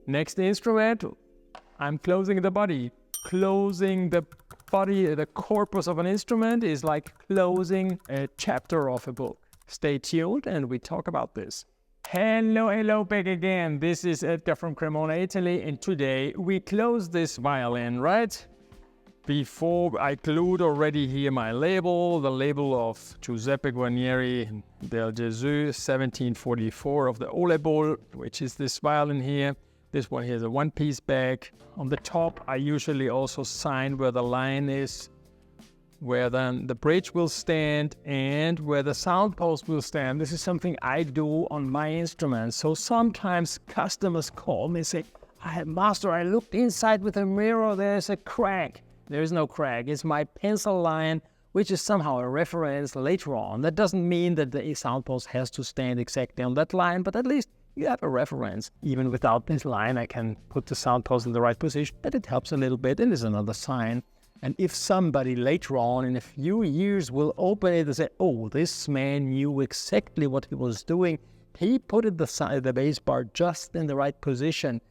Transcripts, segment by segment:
Next instrument, I'm closing the body. Closing the body, the corpus of an instrument is like closing a chapter of a book. Stay tuned and we talk about this. Hello, back again. This is Edgar from Cremona, Italy, and today we close this violin, right? Before I glued already here my label, the label of Giuseppe Guarnieri del Gesù, 1744 of the Ole, which is this violin here. This one here is a one-piece bag. On the top, I usually also sign where the line is, where then the bridge will stand, and where the sound post will stand. This is something I do on my instruments. So sometimes customers call me and say, Master, I looked inside with a mirror, there's a crack. There is no crack. It's my pencil line, which is somehow a reference later on. That doesn't mean that the sound post has to stand exactly on that line, but at least you have a reference. Even without this line, I can put the sound post in the right position, but it helps a little bit and is another sign. And if somebody later on in a few years will open it and say, oh, this man knew exactly what he was doing. He put it the bass bar just in the right position,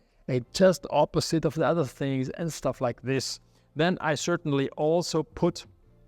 just opposite of the other things and stuff like this. Then I certainly also put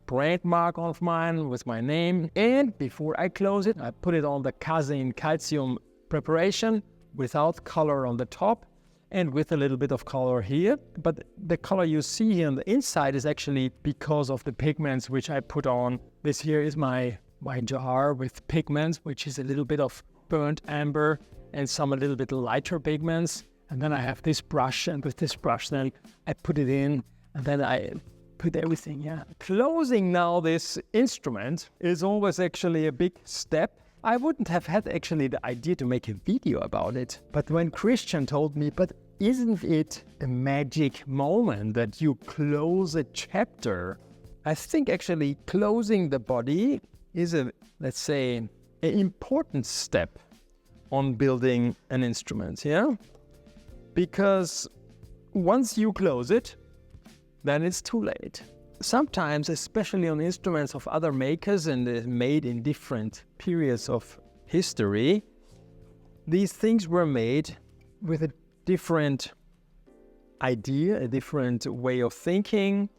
brand mark of mine with my name. And before I close it, I put it on the casein calcium preparation without color on the top and with a little bit of color here. But the color you see here on the inside is actually because of the pigments which I put on. This here is my jar with pigments, which is a little bit of burnt amber and some a little bit lighter pigments. And then I have this brush, and with this brush then I put it in. And then I put everything, yeah. Closing now this instrument is always actually a big step. I wouldn't have had actually the idea to make a video about it. But when Christian told me, but isn't it a magic moment that you close a chapter? I think actually closing the body is let's say, an important step on building an instrument, yeah? Because once you close it, then it's too late. Sometimes, especially on instruments of other makers and made in different periods of history, these things were made with a different idea, a different way of thinking.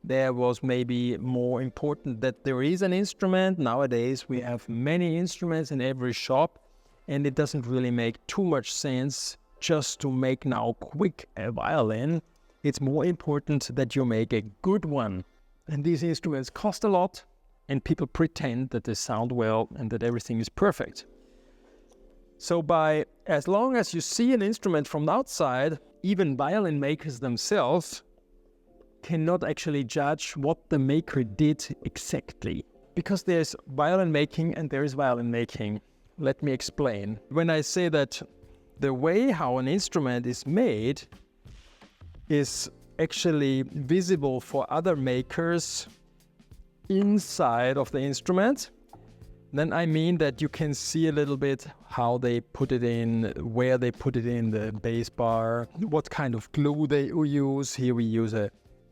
There was maybe more important that there is an instrument. Nowadays, we have many instruments in every shop, and it doesn't really make too much sense just to make now quick a violin. It's more important that you make a good one. And these instruments cost a lot, and people pretend that they sound well and that everything is perfect. So as long as you see an instrument from the outside, even violin makers themselves cannot actually judge what the maker did exactly. Because there's violin making and there is violin making. Let me explain. When I say that the way how an instrument is made is actually visible for other makers inside of the instrument, then I mean that you can see a little bit how they put it in, where they put it in the bass bar, what kind of glue they use. Here we use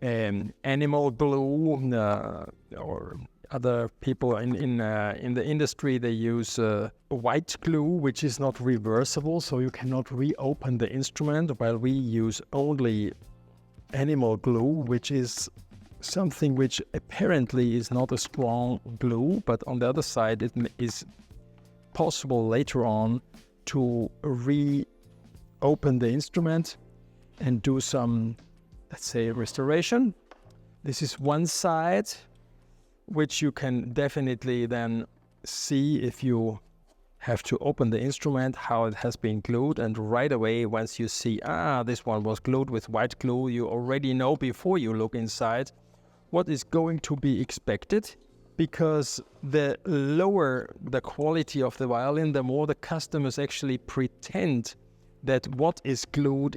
animal glue, or other people in the industry, they use white glue, which is not reversible, so you cannot reopen the instrument, while we use only animal glue, which is something which apparently is not a strong glue, but on the other side it is possible later on to reopen the instrument and do some, let's say, restoration. This is one side which you can definitely then see if you have to open the instrument, how it has been glued, and right away once you see, this one was glued with white glue, you already know before you look inside what is going to be expected, because the lower the quality of the violin, the more the customers actually pretend that what is glued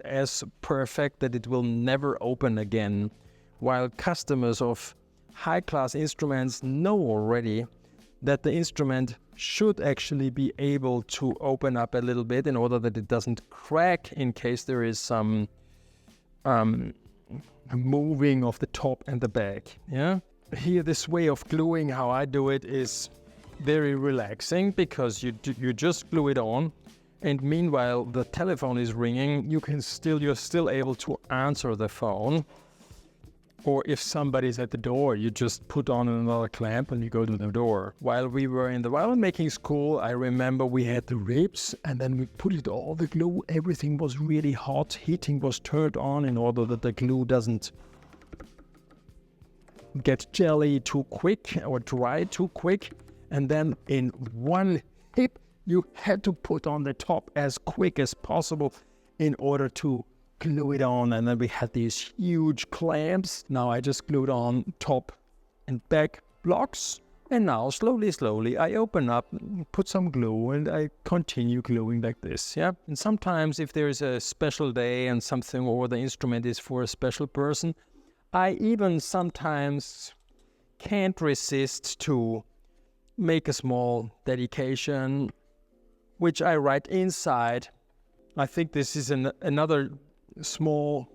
as perfect that it will never open again, while customers of high-class instruments know already that the instrument should actually be able to open up a little bit in order that it doesn't crack in case there is some moving of the top and the back. Yeah. Here, this way of gluing, how I do it, is very relaxing, because you just glue it on and meanwhile the telephone is ringing, you're still able to answer the phone. Or if somebody's at the door, you just put on another clamp and you go to the door. While we were in the violin making school, I remember we had the ribs and then we put it all the glue. Everything was really hot. Heating was turned on in order that the glue doesn't get jelly too quick or dry too quick. And then in one hit, you had to put on the top as quick as possible in order to glue it on. And then we had these huge clamps. Now I just glued on top and back blocks. And now slowly I open up, put some glue, and I continue gluing like this. Yeah. And sometimes if there is a special day and something, or the instrument is for a special person, I even sometimes can't resist to make a small dedication, which I write inside. I think this is another small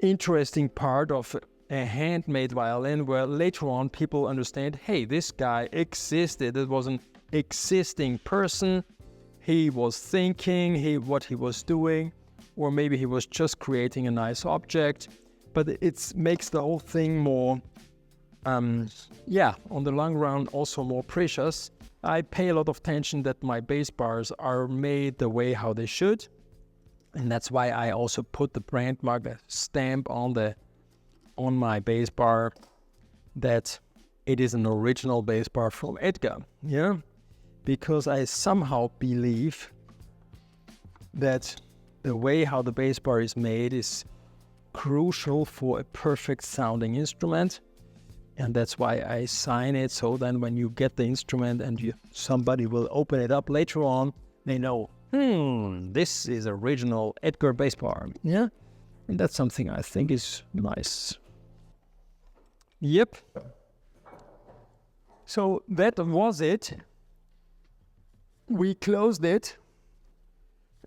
interesting part of a handmade violin, where later on people understand, hey, this guy existed. It was an existing person. He was thinking what he was doing, or maybe he was just creating a nice object. But it makes the whole thing more, on the long run, also more precious. I pay a lot of attention that my bass bars are made the way how they should. And that's why I also put the brand mark, the stamp on my bass bar, that it is an original bass bar from Edgar. Yeah, because I somehow believe that the way how the bass bar is made is crucial for a perfect sounding instrument. And that's why I sign it, so then when you get the instrument and somebody will open it up later on, they know, this is original Edgar bass bar. Yeah, and that's something I think is nice. Yep. So that was it. We closed it,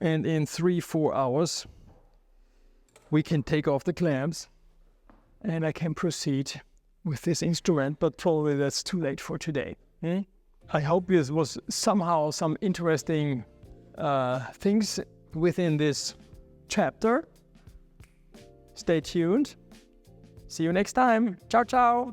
and in 3-4 hours we can take off the clamps and I can proceed with this instrument, but probably that's too late for today. I hope this was somehow some interesting things within this chapter. Stay tuned. See you next time. Ciao, ciao.